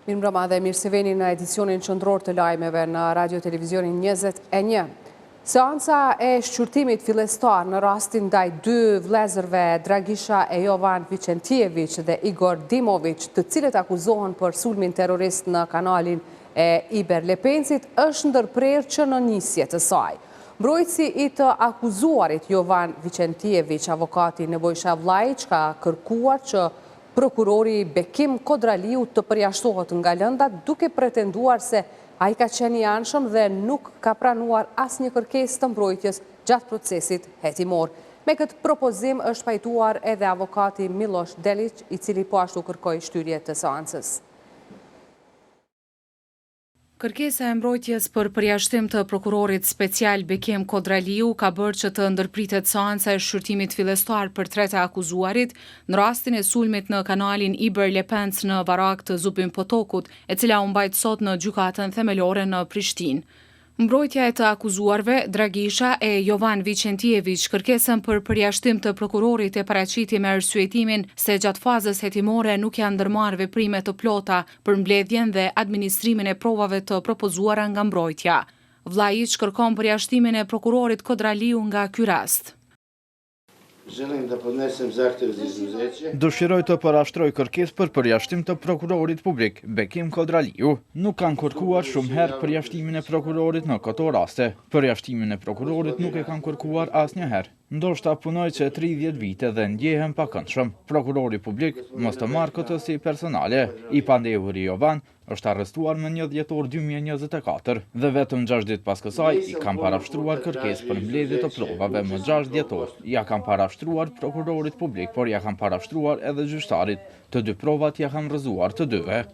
Mirëmbrëma dhe mirë se veni në edicionin qendror të lajmeve në Radio Televizionin 21. Seanca e shqyrtimit fillestar në rastin ndaj dy vëllezërve Dragisha e Jovan Vicentijević dhe Igor Dimović, të cilët akuzohen për sulmin terrorist në kanalin e Iber Lepencit, është ndërprerë që në nisje të saj. Mbrojtësi i të akuzuarit Jovan Vicentijević, avokati Nebojša Vlajić, ka kërkuar që prokurori Bekim Kodraliu të përjashtohet nga lënda, duke pretenduar se ai ka qenë i anshëm dhe nuk ka pranuar asnjë kërkesë të mbrojtjes gjatë procesit hetimor. Me këtë propozim është pajtuar edhe avokati Miloš Delić, i cili po ashtu kërkoi shtyrje të seancës. Kërkesa e mbrojtjes për përjashtim të prokurorit special Bekim Kodraliu ka bërë që të ndërpritet seanca e shqyrtimit fillestar për tre të akuzuarit në rastin e sulmit në kanalin Iber Lepenc në barak të Zubin Potokut, e cila u mbajt sot në gjykatën themelore në Prishtinë. Mbrojtja e të akuzuarve, Dragisha e Jovan Vicentijević, kërkesën për përjashtim të prokurorit e paraqiti me arsyetimin se gjatë fazës hetimore nuk janë ndërmarrë veprime të plota për mbledhjen dhe administrimin e provave të propozuara nga mbrojtja. Vlajić kërkon përjashtimin e prokurorit Kodraliu nga ky rast. Dëshiroj të parashtroj kërkesë për përjashtim të prokurorit publik, Bekim Kodraliu. Nuk kanë kërkuar shumë herë përjashtimin e prokurorit në këto raste. Përjashtimin e prokurorit nuk e kanë kërkuar asnjëherë. Ndoshta punoj që 30 vite dhe ndjehen pakëndshëm. Prokurori publik mos të marrë këtë si personale. I pandehuri Jovan është arrestuar më 1 dhjetor 2024 dhe vetëm 6 ditë pas kësaj i kanë parashtruar kërkesë për mbledhje të provave më 6 dhjetor. Ja kanë parashtruar prokurorit publik, por ja kanë parashtruar edhe gjyqtarit. Të dy provat ja kanë rrëzuar të dyve.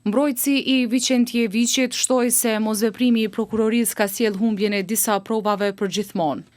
Mbrojtësi i Vicentijevićit shtoi se mosveprimi i prokurorisë ka sjell humbjen e disa provave përgjithmonë.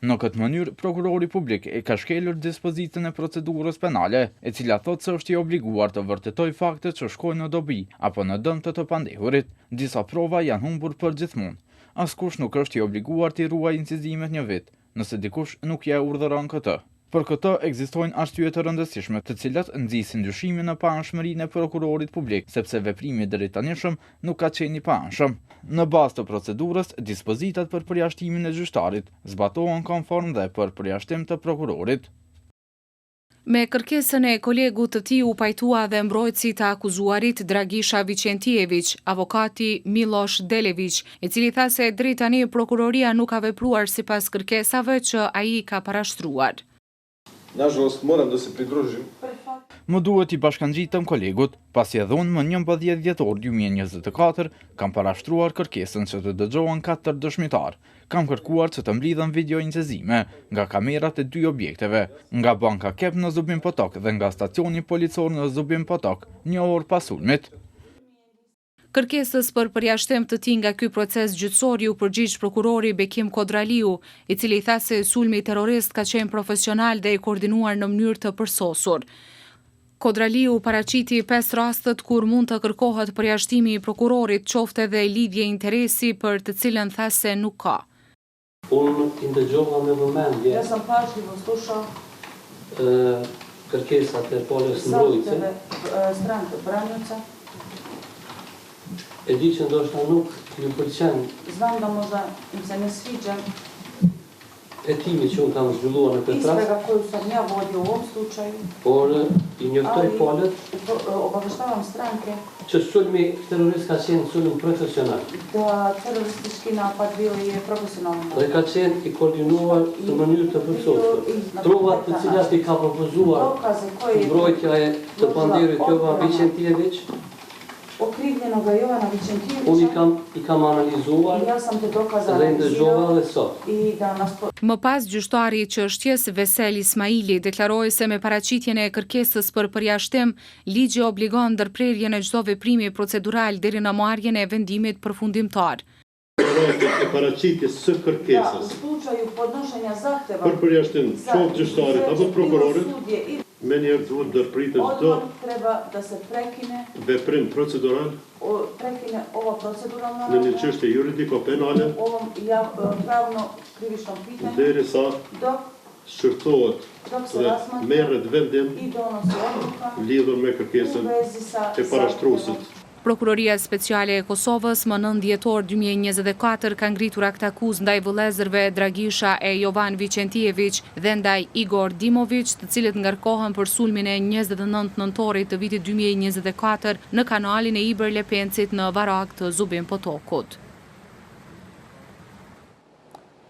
Në këtë mënyrë, prokurori publik e ka shkelur dispozitën e procedurës penale, e cila thotë se është i obliguar të vërtetoj faktet që shkojnë në dobi apo në dëm të pandehurit. Disa prova janë humbur përgjithmonë. Askush nuk është i obliguar të ruajë incizimet një vit, nëse dikush nuk ja urdhëron këtë. Për këtë ekzistojnë arsye të rëndësishme, të cilat nxisin dyshimin në paanshmërinë e prokurorit publik, sepse veprimi drejtanishëm nuk ka qenë i paanshëm. Në bazë të procedurës, dispozitat për përjashtimin e gjyqtarit zbatohen konform dhe për përjashtim të prokurorit. Me kërkesën e kolegut të tij u pajtua dhe mbrojtësi të akuzuarit Dragisha Vicentijević, avokati Miloš Delić, i cili tha se deri tani prokuroria nuk ka vepruar sipas kërkesave që ai ka parashtruar. Nažalost, moram da se pridružim. Më duhet i bashkangjitem kolegut, pasi edhe unë më 11 dhjetor 2024 kam parashtruar kërkesën që të dëgjohen 4 dëshmitar. Kam kërkuar që të mblidhen video incezime nga kamerat e 2 objekteve, nga banka Kep në Zubin Potok dhe nga stacioni policor në Zubin Potok, 1 orë pas sulmit. Kërkesës për përjashtim të tij nga ky proces gjyqësor u përgjigj prokurori Bekim Kodraliu, i cili tha se sulmi terrorist ka qenë profesional dhe i koordinuar në mënyrë të përsosur. Kodraliu paraqiti 5 rastet kur mund të kërkohet përjashtimi i prokurorit, qoftë edhe lidhje interesi për të cilën tha se nuk ka. Unë i ndëgjova me vëmendje. Ja sam pažljivo slušao kërkesat e palës mbrojtëse. Stranke branioca. E di që ndoshta nuk ju pëlqen. Znam da možda im se ne sviđa. Hetimi që unë kam zhvilluar në këtë rast. Istraga koju sam ja vodio u ovom slučaju. Por i njoftoj palët. Obaveštavam stranke. Që sulmi terrorist ka qenë sulm profesional. Da teroristički napad bio je profesionalan. Dhe ka qenë i koordinuar në mënyrë të përsosur. Provat të cilat i ka propozuar mbrojtja e të pandehurit Jovan Vicentijević, okrivljenoga Jovana Vicentijevića. Unë i kam analizuar ja sam te dokaze dhe i ndëgjova dhe sot. Më pas, gjyqtari i çështjes Vesel Ismaili deklaroi se me paraqitjen e kërkesës për përjashtim, ligji obligon ndërprerjen e çdo veprimi procedural deri në marrjen e vendimit përfundimtar. E paraqitjes së kërkesës për përjashtim qoftë gjyqtarit apo prokurorit, menjëherë duhet ndërpritet çdo veprim procedural në një çështje juridiko-penale derisa shërtohet dhe merret vendim lidhur me kërkesën e parashtruesit. Prokuroria Speciale e Kosovës më 9 dhjetor 2024 ka ngritur akt akuzë ndaj vëllezërve Dragisha e Jovan Vicentijević dhe ndaj Igor Dimović, të cilët ngarkohen për sulmin e 29 nëntorit të vitit 2024 në kanalin e Iber Lepencit në Varak të Zubin Potokut.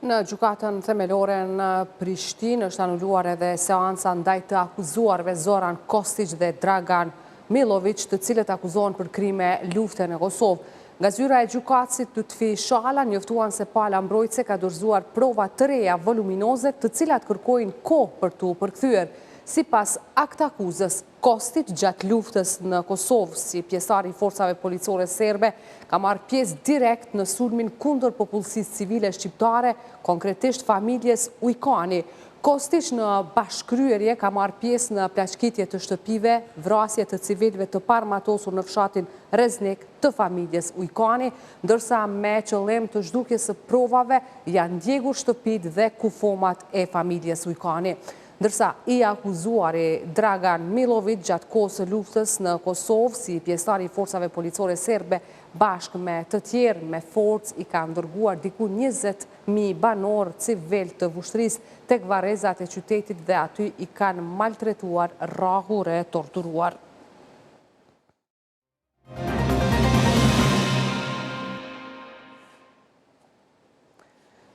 Në gjykatën themelore në Prishtinë është anuluar edhe seanca ndaj të akuzuarve Zoran Kostić dhe Dragan Milović, të cilët akuzohen për krime lufte në Kosovë. Nga zyra e gjykatësit Lutfi Shala njoftuan se pala mbrojtëse ka dorëzuar prova të reja voluminoze, të cilat kërkojnë kohë për t'u përkthyer. Sipas akt akuzës, Kostić gjatë luftës në Kosovë si pjesëtar i forcave policore serbe ka marrë pjesë direkt në sulmin kundër popullsisë civile shqiptare, konkretisht familjes Ujkani. Kostić në bashkëkryerje ka marrë pjesë në plaçkitje të shtëpive, vrasje të civilëve të parmatosur në fshatin Reznik të familjes Ujkani, ndërsa me qëllim të zhdukjes së provave janë ndjegur shtëpitë dhe kufomat e familjes Ujkani. Ndërsa i akuzuari Dragan Milović gjatë kohës së luftës në Kosovë si pjesëtar i forcave policore serbe bashkë me të tjerë me forcë i ka ndërguar diku 20.000 banor civil të vushtrisë tek varrezat e qytetit dhe aty i kanë maltretuar, rrahur e torturuar.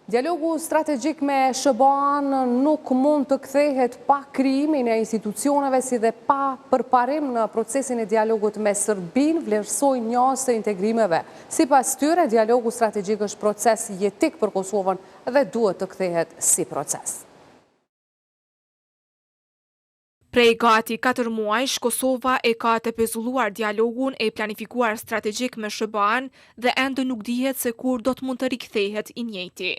Dialogu strategjik me SBA-n nuk mund të kthehet pa krijimin e institucioneve si dhe pa përparim në procesin e dialogut me Serbinë, vlerësoi njësë të integrimeve. Sipas tyre, dialogu strategjik është proces jetik për Kosovën dhe duhet të kthehet si proces. Prej gati 4 muajsh, Kosova e ka të pezulluar dialogun e planifikuar strategjik me SBA-n dhe ende nuk dihet se kur do të mund të rikthehet i njëjti.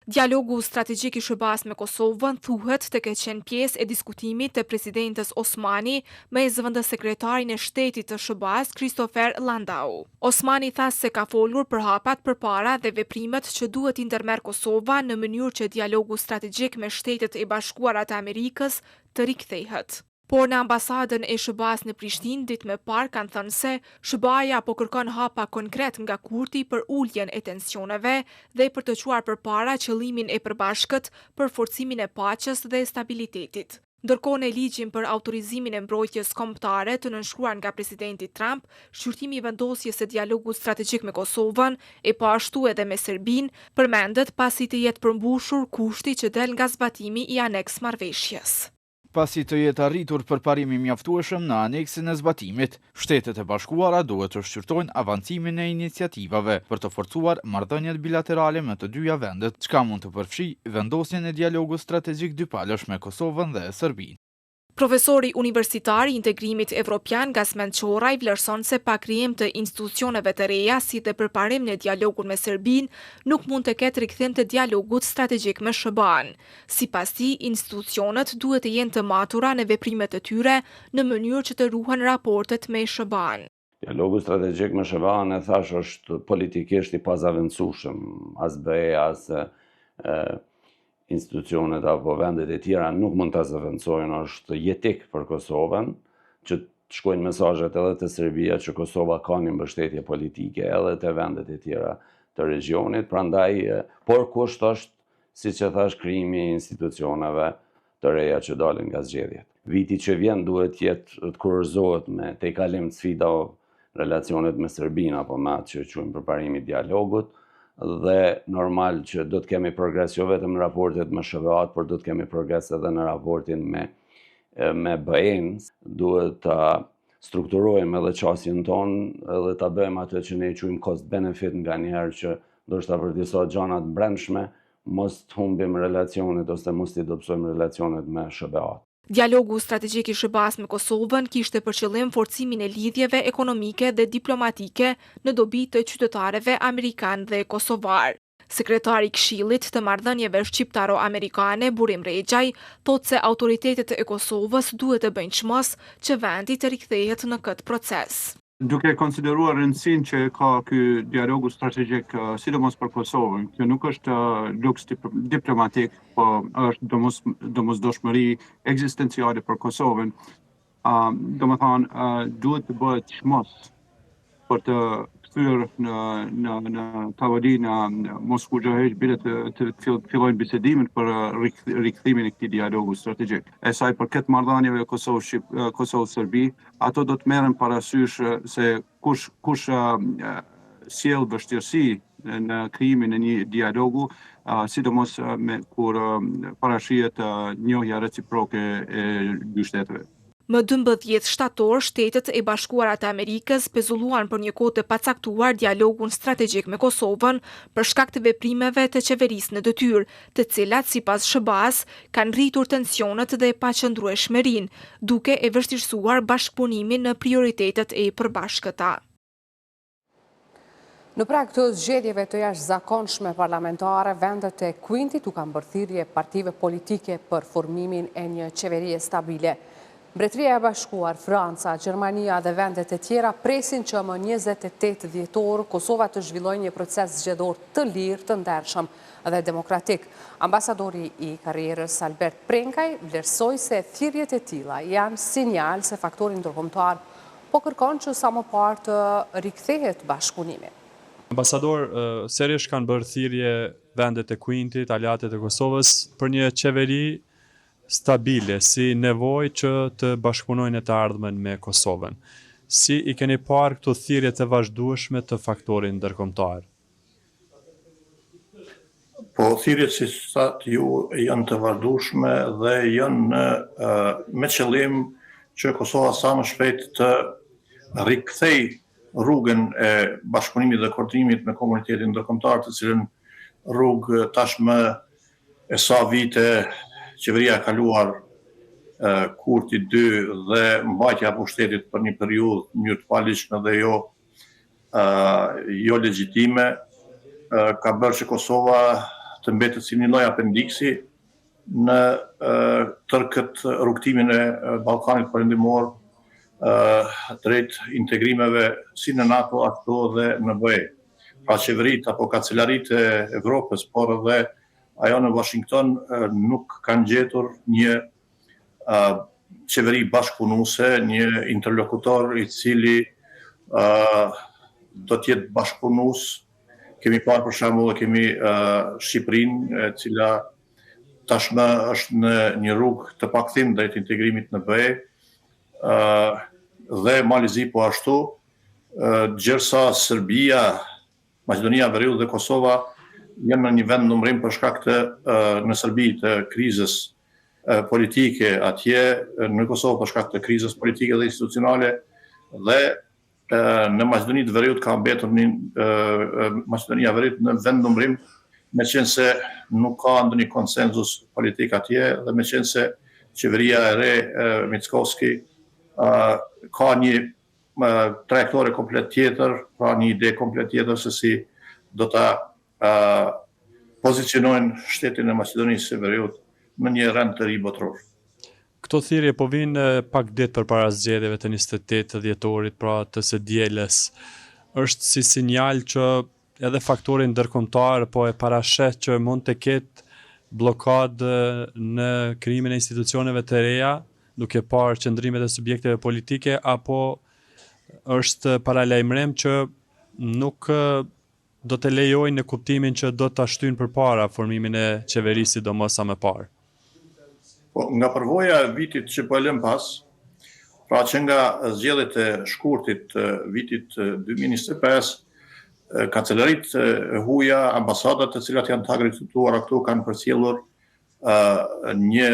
Dialogu strategjik i SBA-s me Kosovën thuhet të ketë qenë pjesë e diskutimit të presidentës Osmani me zëvendësekretarin e shtetit të SBA-s Kristofer Landau. Osmani tha se ka folur për hapat përpara dhe veprimet që duhet i ndërmerr Kosova në mënyrë që dialogu strategjik me Shtetet e Bashkuara të Amerikës të rikthehet. Por në ambasadën e SBA-s në Prishtinë ditë më parë kanë thënë se SBA-ja po kërkon hapa konkret nga Kurti për uljen e tensioneve dhe për të çuar përpara qëllimin e përbashkët për forcimin e paqes dhe stabilitetit. Ndërkohë në ligjin për autorizimin e mbrojtjes kombëtare të nënshkruar nga presidenti Trump, shqyrtimi i vendosjes së dialogut strategjik me Kosovën e po ashtu edhe me Serbinë përmendet pasi të jetë përmbushur kushti që del nga zbatimi i aneks marrëveshjes. Pasi të jetë arritur përparimi mjaftueshëm në aneksin e zbatimit, Shtetet e Bashkuara duhet të shqyrtojnë avancimin e iniciativave për të forcuar marrëdhëniet bilaterale me të dyja vendet, çka mund të përfshijë vendosjen e dialogut strategjik dypalësh me Kosovën dhe Serbinë. Profesori universitar i integrimit evropian Gasmen Çoraj vlerëson se pa krijim të institucioneve të reja si dhe përparim në dialogun me Serbinë nuk mund të ketë rikthim të dialogut strategjik me SBA-n. Sipas tij, institucionet duhet të jenë të matura në veprimet e tyre në mënyrë që të ruhen raportet me SBA-n. Dialogu strategjik me SBA-n e thash është politikisht i pazavendësueshëm, as BE as institucionet apo vendet e tjera nuk mund të zëvendësojnë, është jetik për Kosovën, që të shkojnë mesazhet edhe të Serbia që Kosova ka një mbështetje politike edhe të vendet e tjera të regionit, prandaj, por kusht është, siç e thash, krijimi i institucioneve të reja që dalin nga zgjedhjet. Viti që vjen duhet të kurorëzohet me tejkalim të sfida relacionet me Serbinë apo me atë që quajmë përparimi i dialogut, dhe normal që do të kemi progres jo vetëm në raportet me SBA-t, por do të kemi progres edhe në raportin me BE-n. Duhet të strukturojmë edhe qasjen tonë edhe të bëjmë atë që ne quajmë cost benefit nga njëherë që ndoshta për disa gjana të brendshme mos të humbim relacionet ose mos të dobësojmë relacionet me SBA-t. Dialogu strategjik i SBA-s me Kosovën kishte për qëllim forcimin e lidhjeve ekonomike dhe diplomatike në dobi të qytetarëve amerikan dhe kosovar. Sekretari i Këshillit të Marrëdhënieve Shqiptaro-Amerikane, Burim Rexhaj, thotë se autoritetet e Kosovës duhet të bëjnë çmos që vendi të rikthehet në këtë proces. Duke konsideruar rëndësinë që ka ky dialogu strategjik, sidomos për Kosovën, kjo nuk është luks diplomatik, po është domosdoshmëri ekzistenciale për Kosovën. Domethënë, duhet të bëhet çmos për të kthyer në tavolinë mos kuxoheq bile të fillojnë bisedimin për rikthimin e këtij dialogu strategjik. E sa i përket marrëdhënieve Kosovë-Serbi, ato do të merren parasysh se kush sjell vështirësi në krijimin e një dialogu, sidomos kur parashihet njohja reciproke e dy shteteve. Më 12 shtator, Shtetet e Bashkuara të Amerikës pezulluan për një kohë të pacaktuar dialogun strategjik me Kosovën për shkak të veprimeve të qeverisë në detyrë, të cilat sipas SHBA-s kanë rritur tensionet dhe paqëndrueshmërinë, duke e vështirësuar bashkëpunimin në prioritetet e përbashkëta. Në prag të zgjedhjeve të jashtëzakonshme parlamentare, vendet e Quintit u kanë bërë thirrje partive politike për formimin e një qeverie stabile. Mbretëria e Bashkuar, Franca, Gjermania dhe vendet e tjera presin që më 28 dhjetor Kosova të zhvillojë një proces zgjedhor të lirë, të ndershëm dhe demokratik. Ambasadori i karrierës Albert Prenkaj vlerësoi se thirrjet e tilla janë sinjal se faktori ndërkombëtar po kërkon që sa më parë të rikthehet bashkëpunimi. Ambasador, seriosisht kanë bërë thirrje vendet e Quintit, aleatet e Kosovës për një qeveri stabile, si nevojë që të bashkëpunojnë të ardhmen me Kosovën. Si i keni parë këto thirrje të vazhdueshme të faktorit ndërkombëtar? Po, thirrjet si thatë ju janë të vazhdueshme dhe janë me qëllim që Kosova sa më shpejt të rikthej rrugën e bashkëpunimit dhe koordinimit me komunitetin ndërkombëtar, të cilën rrugë tashmë e sa vite qeveria e kaluar Kurti 2 dhe mbajtja e pushtetit për një periudhë në mënyrë të paligjshme dhe jo legjitime ka bërë që Kosova të mbetet si një lloj apendiksi në tërë këtë rrugtimin e Ballkanit Perëndimor drejt integrimeve si në NATO ashtu dhe në BE. Pra qeveritë apo kancelaritë e Evropës, por edhe ajo në Washington nuk kanë gjetur një qeveri bashkëpunuese, një interlokutor i cili do të jetë bashkëpunues. Kemi parë për shembull kemi Shqipërinë, e cila tashmë është në një rrugë të pakthim drejt integrimit në BE, dhe Malizi po ashtu, gjërsa Serbia, Maqedonia e Veriut dhe Kosova janë në një vend numërim për shkak të në Serbi të krizës politike atje, në Kosovë për shkak të krizës politike dhe institucionale, dhe në Maqedoni të Veriut ka mbetur Maqedonia e Veriut në vend numërim, meqense se nuk ka ndonjë konsenzus politik atje dhe meqense se qeveria e re Mickovski ka një trajektore komplet tjetër, pra një ide komplet tjetër se si do ta pozicionojnë shtetin e Maqedonisë së Veriut në një rend të ri botror. Këto thirrje po vinë pak ditë përpara zgjedhjeve të 28 dhjetorit, pra të së dielës. Është si sinjal që edhe faktori ndërkombëtar po e parasheh që mund të ketë blokadë në krijimin e institucioneve të reja, duke parë qëndrimet e subjekteve politike, apo është paralajmërim që nuk do të lejojnë në kuptimin që do të ashtynë përpara formimin e qeverisë sidomos sa më parë. Po, nga përvoja e vitit që po e lëm pas, pra që nga zgjedhjet e shkurtit vitit 2025, kancelarit huaja, ambasadat të cilat janë të akredituara këtu kanë përcjellur një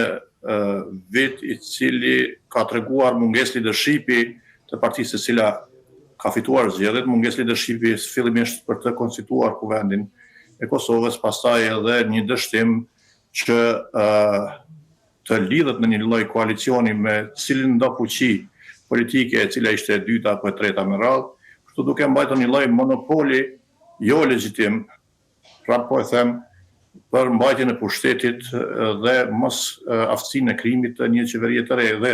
vit i cili ka treguar mungesë leadershipi të partisë e cila ka fituar zgjedhjet, mungesë leadershipi fillimisht për të konstituar kuvendin e Kosovës, pastaj edhe një dështim që të lidhet në një lloj koalicioni me cilin do fuqi politike e cila ishte e dyta apo e treta me radhë, kështu duke mbajtur një lloj monopoli jo legjitim, pra po e them, për mbajtjen e pushtetit dhe mos aftësinë e krijimit të një qeverie të re. Dhe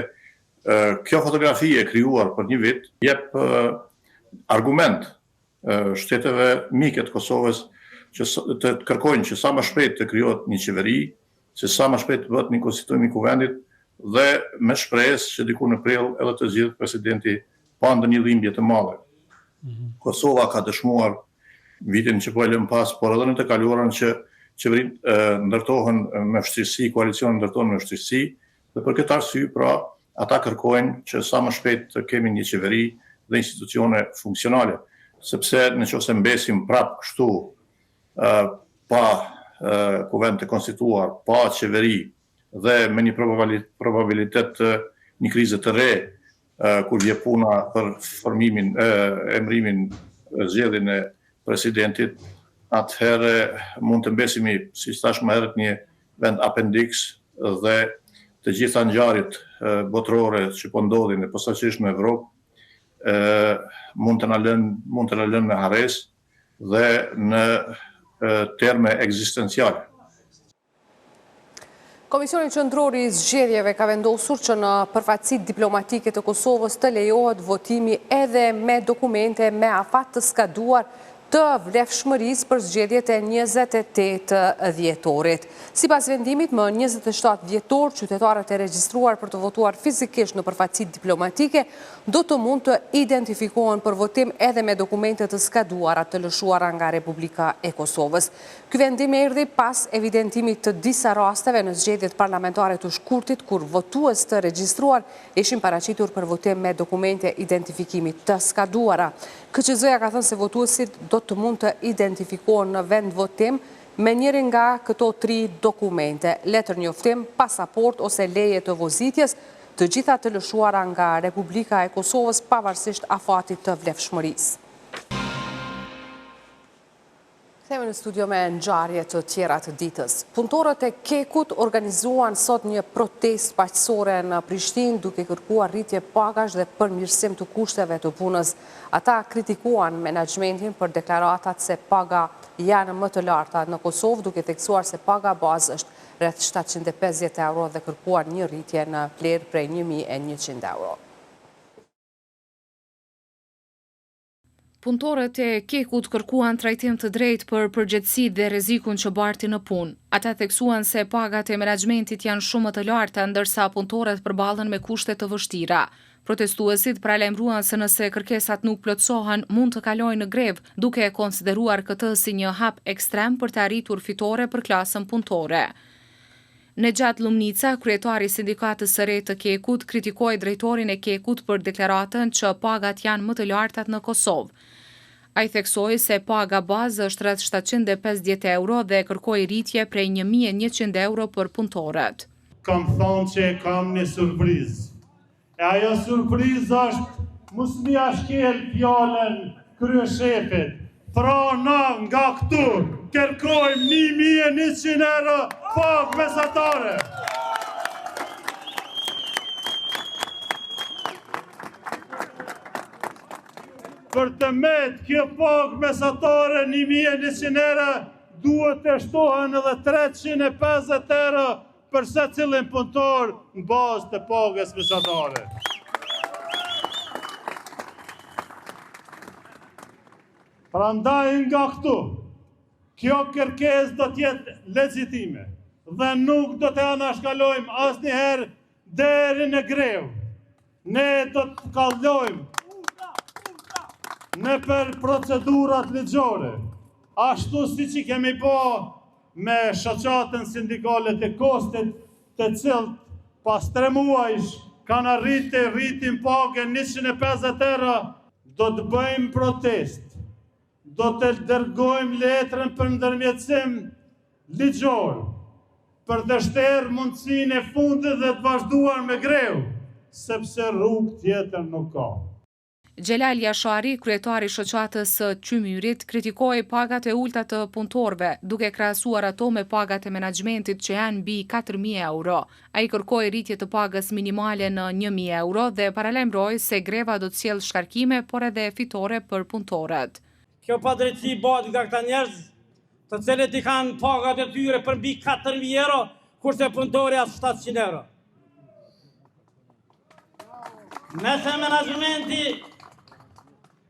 kjo fotografi e krijuar për një vit jep argument shteteve mike të Kosovës që të kërkojnë që sa më shpejt të krijohet një qeveri, që sa më shpejt të bëhet një konstituim i kuvendit dhe me shpresë që diku në prill edhe të zgjidhet presidenti pa ndonjë dhimbje të madhe. Kosova ka dëshmuar vitin që po e lëm pas, por edhe në të kaluarën që qeveritë ndërtohen me vështirësi, koalicioni ndërtohen me vështirësi, dhe për këtë arsye pra ata kërkojnë që sa më shpejt të kemi një qeveri dhe institucione funksionale, sepse nëse mbesim prapë kështu pa kuvend të konstituar, pa qeveri dhe me një probabilitet të një krize të re, kur vje puna për formimin, emrimin, zgjedhjen e presidentit, atëherë mund të mbesimi, si thash më herët, një vend appendix dhe të gjitha ngjarjet botërore që po ndodhin e posaçërisht në Evropë mund të na lënë me harres dhe në terme ekzistenciale. Komisioni Qendror i Zgjedhjeve ka vendosur që në përfaqësitë diplomatike të Kosovës të lejohet votimi edhe me dokumente me afat të skaduar të vlefshmërisë për zgjedhjet e 28 dhjetorit. Sipas vendimit, më 27 dhjetor, qytetarët e regjistruar për të votuar fizikisht në përfaqësitë diplomatike do të mund të identifikohen për votim edhe me dokumente të skaduara të lëshuara nga Republika e Kosovës. Ky vendim erdhi pas evidentimit të disa rasteve në zgjedhjet parlamentare të shkurtit kur votues të regjistruar ishin paraqitur për votim me dokumente identifikimi të skaduara. KQZ-ja ka thënë se votuesit do të mund të identifikohen në vend votim me njërin nga këto 3 dokumente, letër njoftim, pasaport ose leje të vozitjes, të gjitha të lëshuara nga Republika e Kosovës pavarësisht afatit të vlefshmërisë. Themi në studio me ngjarje të tjera të ditës. Punëtorët e Kekut organizuan sot një protestë paqësore në Prishtinë duke kërkuar rritje pagash dhe përmirësim të kushteve të punës. Ata kritikuan menaxhmentin për deklaratat se paga janë më të larta në Kosovë, duke theksuar se paga bazë është rreth 750 euro dhe kërkuar një rritje në vlerë prej 1100 euro. Punëtorët e Kekut kërkuan trajtim të drejtë për përgjegjësitë dhe rrezikun që barti në punë. Ata theksuan se pagat e menaxhmentit janë shumë më të larta, ndërsa punëtorët përballen me kushte të vështira. Protestuesit paralajmëruan se nëse kërkesat nuk plotësohen, mund të kalojnë në grevë, duke e konsideruar këtë si një hap ekstrem për të arritur fitore për klasën punëtore. Nejat Lumnica, kryetari i sindikatës së re të Kekut, kritikoi drejtorin e Kekut për deklaratën që pagat janë më të lartat në Kosovë. Ai theksoi se paga bazë është rreth 750 euro dhe kërkoi rritje prej 1100 euro për punëtorët. Kam thonë që kam një surprizë. E ajo surprizë është mos mi ashkel fjalën kryeshefit. Pra na nga këtu kërkojmë 1100 euro pagë mesatare. Për të met kjo pagë mesatare 1100 euro duhet të shtohen edhe 350 euro për secilin punëtor në bazë të pagës mesatare. Prandaj nga këtu, kjo kërkesë do t'jetë legjitime dhe nuk do të anashkalojmë asnjëherë deri në grevë. Ne do të kallojmë në për procedurat ligjore, ashtu siç i kemi bërë me shoqatën sindikale të kostit, të cilët pas 3 muajsh kanë rritin pagën 150 euro, do të bëjmë protestë. Do të dërgojmë letrën për ndërmjetësim ligjor, për të shterë mundësinë e fundit dhe të vazhduar me grevë, sepse rrugë tjetër nuk ka. Xhelal Jashari, kryetari i shoqatës së Qymyrit, kritikoi pagat e ulta të punëtorëve, duke krahasuar ato me pagat e menaxhmentit që janë mbi 4000 euro. Ai kërkoi rritje të pagës minimale në 1000 euro dhe paralajmëroi se greva do të sjellë shkarkime, por edhe fitore për punëtorët. Kjo padrejtësi bëhet nga këta njerëz, të cilët i kanë pagat e tyre për mbi 4000 euro, kurse punëtori as 700 euro. Nëse menaxhmenti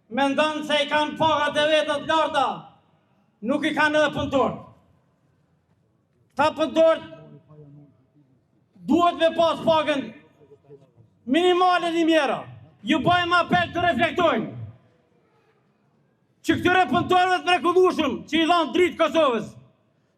mendon se i kanë pagat e vetët larta, nuk i kanë edhe punëtorët. Ta punëtorët duhet me pas pagën minimale një mjera. Ju bëjmë apel të reflektojnë që këtyre punëtorëve të mrekullueshëm që i dhanë dritë Kosovës,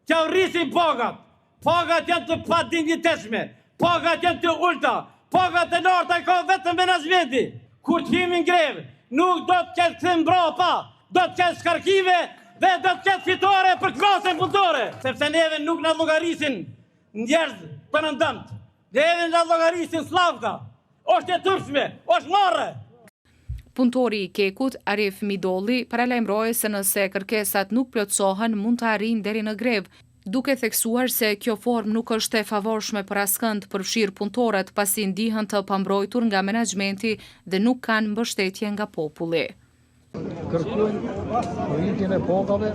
që rrisin pagat. Pagat janë të pa dinjitetshme, pagat janë të ulta, pagat e larta i ka vetëm menaxhmenti. Kur të hemi në grevë, nuk do të ketë kthim mbrapa, do të ketë shkarkive dhe do të ketë fitore për klasën punëtore, sepse neve nuk na llogarisin njerëz të nëndëmt. Neve na llogarisin slavka. Është e turpshme, është marrë. Punëtori i Kekut, Arif Midolli, paralajmëroi se nëse kërkesat nuk plotësohen, mund të arrijnë deri në grevë, duke theksuar se kjo formë nuk është e favorshme për askënd, përfshir punëtorët, pasi ndihen të pambrojtur nga menaxhmenti dhe nuk kanë mbështetje nga populli. Kërkojnë rritjen e pagave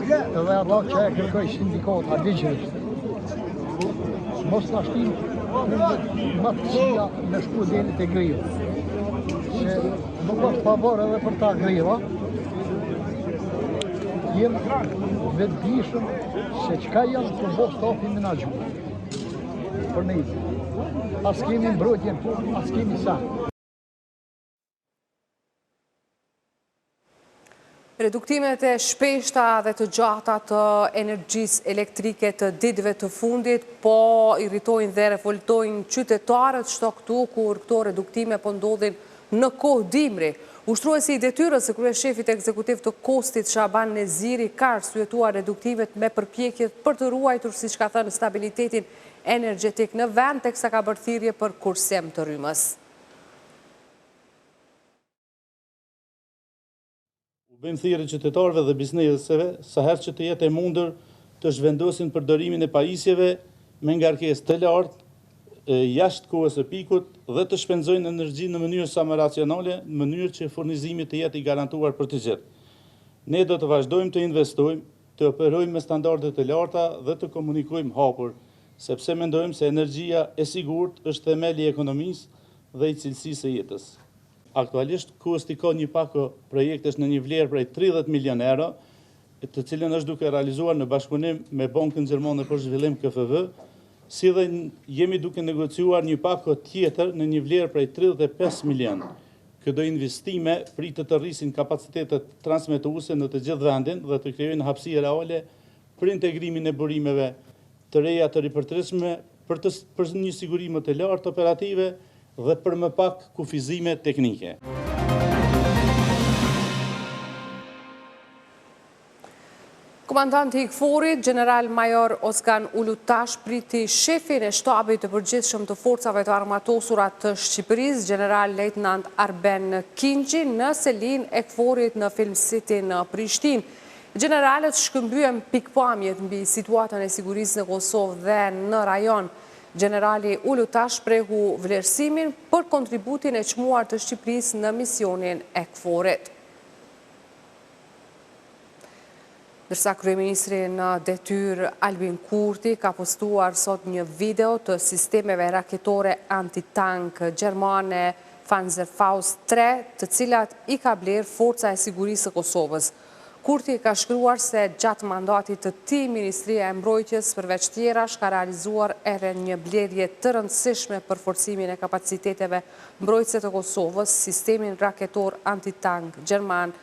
edhe ato që e kërkoj sindikata ligjërisht. Mos na shtin më të qia në shku deri te griva. Se nuk është favor edhe për ta griva. Jem vetëdijshëm se çka janë të bëjë stafi menaxhuar. Për ne. As kemi mbrojtjen, as kemi sa. Reduktimet e shpeshta dhe të gjata të energjisë elektrike të ditëve të fundit po irritojnë dhe revoltojnë qytetarët, shto këtu kur këto reduktime po ndodhin në kohë dimri. Ushtruesi i detyrës së kryeshefit ekzekutiv të Kostit, Shaban Neziri, ka arsyetuar reduktimet me përpjekjet për të ruajtur, siç ka thënë, stabilitetin energjetik në vend, teksa ka bërë thirrje për kursem të rrymës. Bëjmë thirrje qytetarëve dhe bizneseve sa herë që të jetë e mundur të zhvendosin përdorimin e pajisjeve me ngarkesë të lartë, jashtë kohës së pikut dhe të shpenzojnë energji në mënyrë sa më racionale, në mënyrë që furnizimi të jetë i garantuar për të gjithë. Ne do të vazhdojmë të investojmë, të operojmë me standarde të larta dhe të komunikojmë hapur, sepse mendojmë se energjia e sigurt është themeli i ekonomisë dhe i cilësisë së jetës. Aktualisht, Kosti ka një pako projektesh në një vlerë prej 30 milion euro, të cilën është duke realizuar në bashkëpunim me Bankën Gjermane për Zhvillim KFV, si dhe jemi duke negociuar një pako tjetër në një vlerë prej 35 milion. Këto investime pritet të rrisin kapacitetet transmetuese në të gjithë vendin dhe të krijojnë hapësirë reale për integrimin e burimeve të reja të ripërtërishme për një siguri më të lartë operative dhe për më pak kufizime teknike. Komandanti i KFOR-it, General Major Ozkan Ulutash, priti shefin e shtabit të përgjithshëm të forcave të armatosura të Shqipërisë, General Lejtnant Arben Kinçi, në selin e KFOR-it në Film City në Prishtinë. Generalët shkëmbyen pikpamjet mbi situatën e sigurisë në Kosovë dhe në rajon. Generali Ulutash shprehu vlerësimin për kontributin e çmuar të Shqipërisë në misionin e KFOR-it. Dërsa kryeministri në detyrë Albin Kurti ka postuar sot një video të sistemeve raketore antitank gjermane Panzerfaust 3, të cilat i ka blerë Forca e Sigurisë së Kosovës. Kurti ka shkruar se gjatë mandatit të tij, Ministria e Mbrojtjes përveç tjerash ka realizuar edhe një blerje të rëndësishme për forcimin e kapaciteteve mbrojtëse të Kosovës, sistemin raketor antitank gjerman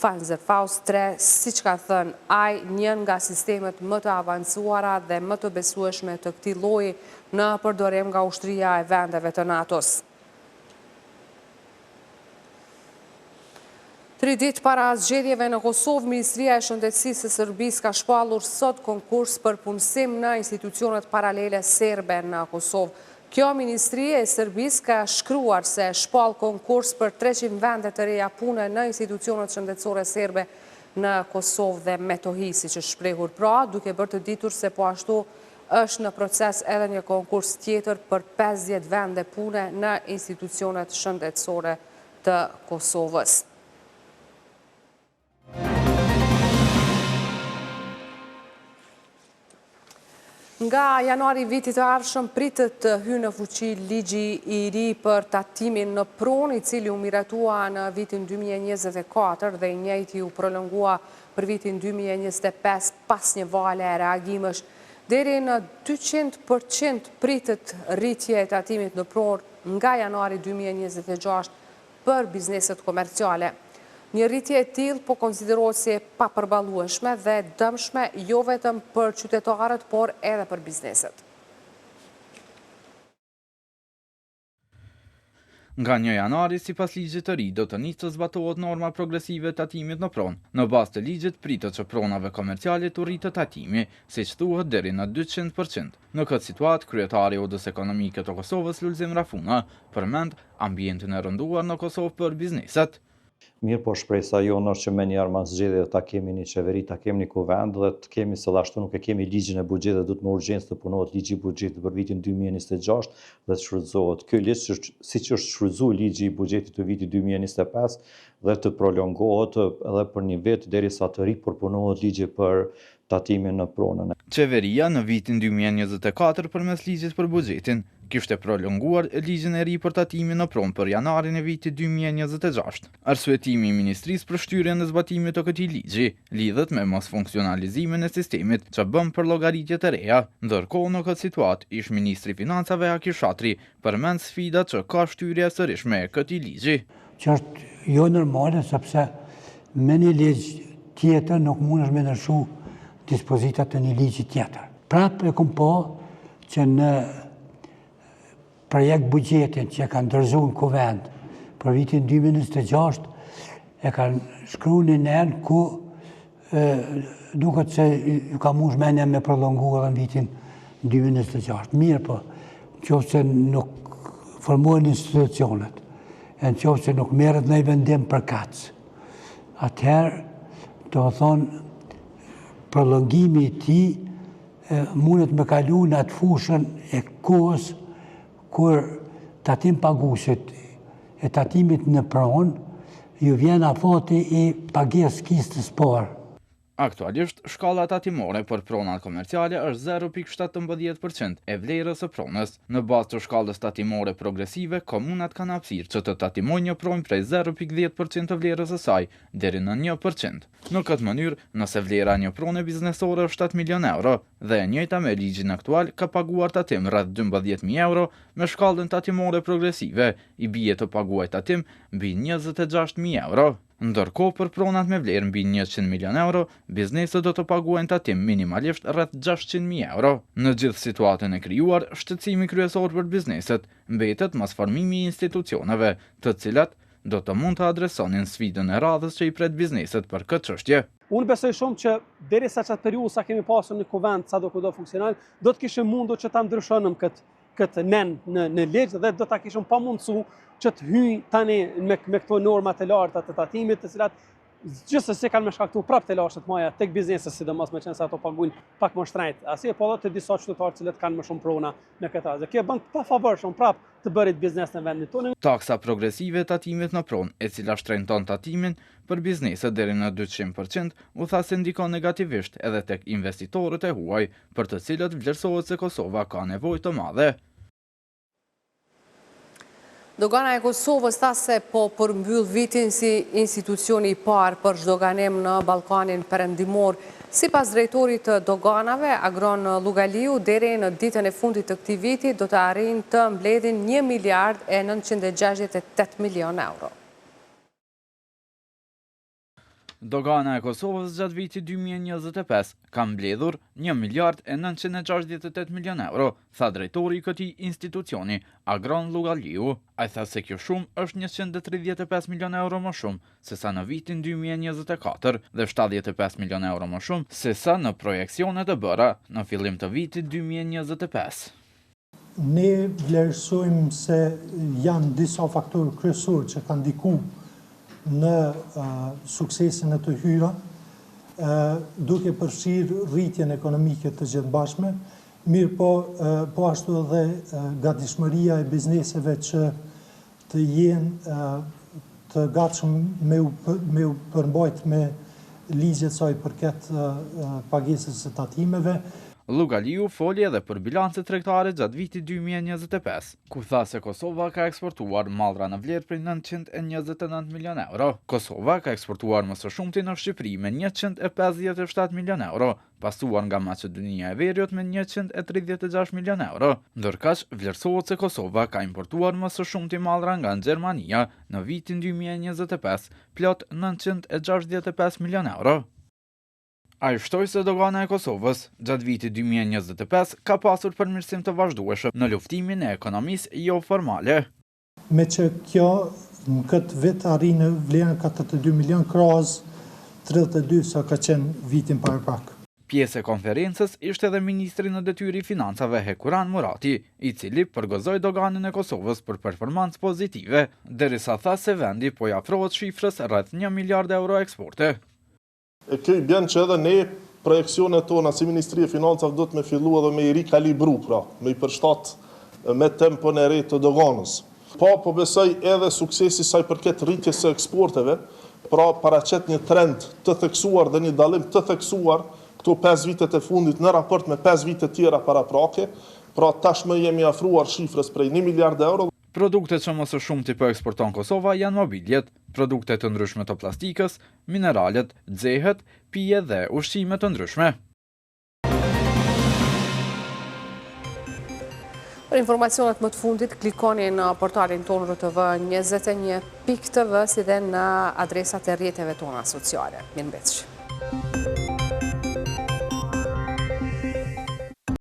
Panzerfaust 3, siç ka thënë ai, njën nga sistemet më të avancuara dhe më të besueshme të këtij lloji në përdorim nga ushtria e vendeve të NATO-s. 3 ditë para zgjedhjeve në Kosovë, Ministria e Shëndetësisë së Serbisë ka shpallur sot konkurs për punësim në institucionet paralele serbe në Kosovë. Kjo Ministri e Serbisë ka shkruar se shpall konkurs për 300 vende të reja pune në institucionet shëndetësore serbe në Kosovë dhe Metohi, siç është shprehur, pra, duke bërë të ditur se po ashtu është në proces edhe një konkurs tjetër për 50 vende pune në institucionet shëndetësore të Kosovës. Nga janari vitit të ardhshëm pritet të hyjë në fuqi ligji i ri për tatimin në pronë, i cili u miratua në vitin 2024 dhe i njëjti u prolongua për vitin 2025 pas një vale e reagimësh. Deri në 200% pritet rritje e tatimit në pronë nga janari 2026 për bizneset komerciale. Një rritje e tillë po konsiderohet si e papërballueshme dhe dëmshme jo vetëm për qytetarët, por edhe për bizneset. Nga 1 janari, sipas ligjit të ri, do të nisë të zbatohet norma progresive e tatimit në pronë. Në bazë të ligjit pritet që pronave komerciale të rritet tatimi, siç thuhet deri në 200%. Në këtë situatë, kryetari i Odës Ekonomike të Kosovës, Lulzim Rafuna, përmend ambientin e rënduar në Kosovë për bizneset. Mirë po shpresa jonë është që me njerë mas zgjedhje ta kemi një qeveri, ta kemi një kuvend dhe të kemi se ashtu nuk e kemi ligjin e buxhetit, do të më urgjencë të punohet ligji i buxhetit për vitin 2026 dhe të shfrytëzohet. Ky ligj, siç është shfrytzuar ligji i buxhetit të vitit 2025 dhe të prolongohet edhe për një vit derisa të ripërpunohet ligji për tatimin në pronën. Qeveria në vitin 2024 përmes ligjit për buxhetin kishte prolonguar ligjin e ri për tatimin në pronë për janarin e vitit 2026. Arsyetimi i ministrisë për shtyrjen e zbatimit të këtij ligji lidhet me mosfunksionalizimin e sistemit që bën për llogaritjet e reja. Ndërkohë në këtë situatë, ish ministri i financave Aki Shatri përmend sfidat që ka shtyrja sërish me këtij ligji. Që është jo normale sepse me një ligj tjetër nuk mundesh me ndryshu dispozitat të një ligji tjetër. Prapë e kom po që në projekt buxhetin që e kanë dorëzuar në kuvend për vitin 2026 e kanë shkruar në nen ku duket se ju ka mund shmenja me prolongu edhe në vitin 2026. Mirë po, nëse nuk formohen institucionet, nëse nuk merret ndonjë vendim përkatës, atëherë do të thonë prolongimi i tij mundet me kalu në atë fushën e kohës kur tatim paguesit e tatimit në pronë ju vjen afati i pagesë kistës parë. Aktualisht, shkalla tatimore për pronat komerciale është 0,17% e vlerës së pronës. Në bazë të shkallës tatimore progresive, komunat kanë hapësirë që të tatimojnë një pronë prej 0,10% të vlerës së saj deri në 1%. Në këtë mënyrë, nëse vlera një prone biznesore është 7 milion euro dhe e njëjta me ligjin aktual ka paguar tatim rreth 12.000 euro, me shkallën tatimore progresive i bie të paguaj tatim mbi 26.000 euro. Ndërkohë për pronat me vlerë mbi 100 milion euro, bizneset do të paguajnë tatim minimalisht rreth 600.000 euro. Në gjithë situatën e krijuar, shqetësimi kryesor për bizneset mbetet mas formimi i institucioneve, të cilat do të mund të adresonin sfidën e radhës që i pret bizneset për këtë çështje. Unë besoj shumë që derisa çat periudhë sa kemi pasur në kuvend sa do kudo funksional, do të kishim mundur që ta ndryshonim këtë nen në ligj dhe do ta kishim pamundsu që të hyj tani me këto norma të larta të tatimit, të cilat gjithsesi kanë me shkaktu prapë të lashët maja tek bizneset, sidomos me qenë se ato paguajnë pak më shtrejt. Asi po edhe të disa qytetarë që kanë më shumë prona në këtë rast. Kjo bën pafavorshëm prapë të bërit biznes në vendin tonë. Taksa progresive e tatimit në pronë, e cila shtrenton tatimin për bizneset deri në 200%, u tha se ndikon negativisht edhe tek investitorët e huaj, për të cilët vlerësohet se Kosova ka nevojë të madhe. Dogana e Kosovës tha se po përmbyll vitin si institucioni i parë për zhdoganim në Ballkanin Perëndimor. Sipas drejtorit të doganave, Agron Lugaliu, deri në ditën e fundit të këtij viti do të arrijnë të mbledhin 1 miliard e 968 milion euro. Dogana e Kosovës gjatë vitit 2025 ka mbledhur 1 miliard e 968 milion euro, tha drejtori i këtij institucioni, Agron Lugaliu. Ai tha se kjo shumë është 135 milion euro më shumë se sa në vitin 2024 dhe 75 milion euro më shumë se sa në projekcionet e bëra në fillim të vitit 2025. Ne vlerësojmë se janë disa faktorë kryesorë që kanë ndikuar në suksesin e të hyra, duke përfshirë rritjen ekonomike të gjithëbashme, mirë po ashtu edhe gatishmëria e bizneseve që të jenë të gatshëm me u përmbajt me ligjet sa i përket pagesës së tatimeve. Llugaliu foli edhe për bilancet tregtare gjatë vitit 2025, ku tha se Kosova ka eksportuar mallra në vlerë prej 929 milion euro. Kosova ka eksportuar më së shumti në Shqipëri me 157 milion euro, pasuar nga Maqedonia e Veriut me 136 milion euro. Ndërkaq, vlerësohet se Kosova ka importuar më së shumti mallra nga Gjermania në vitin 2025, plot 965 milion euro. Ai shtoi se dogana e Kosovës gjatë vitit 2025 ka pasur përmirësim të vazhdueshëm në luftimin e ekonomisë jo formale. Me që kjo në këtë vit arrin në vlerën 42 milion krahas 32 sa ka qenë vitin parapak. Pjesë e konferencës ishte edhe ministri në detyrë i financave Hekuran Murati, i cili përgëzoi doganën e Kosovës për performancë pozitive, derisa tha se vendi po i afrohet shifrës rreth 1 miliard euro eksporte. E kjo i bjen që edhe ne projekcionet tona si Ministri e Financave do të me fillu edhe me i rikalibru, pra, me i përshtat me tempon e re të doganës. Po besoj edhe suksesi saj përket rritjes së eksporteve, pra paraqet një trend të theksuar dhe një dallim të theksuar këto 5 vitet e fundit në raport me 5 vitet tjera paraprake, pra tashmë jemi afruar shifrës prej 1 miliard euro. Produktet që më së shumti po eksporton Kosova janë mobiljet, produktet të ndryshme të plastikës, mineralet, xehet, pije dhe ushqime të ndryshme. Për informacionet më të fundit, klikoni në portalin tonë RTV21.tv si dhe në adresat e rrjeteve tona sociale. Mirëmbëngjes.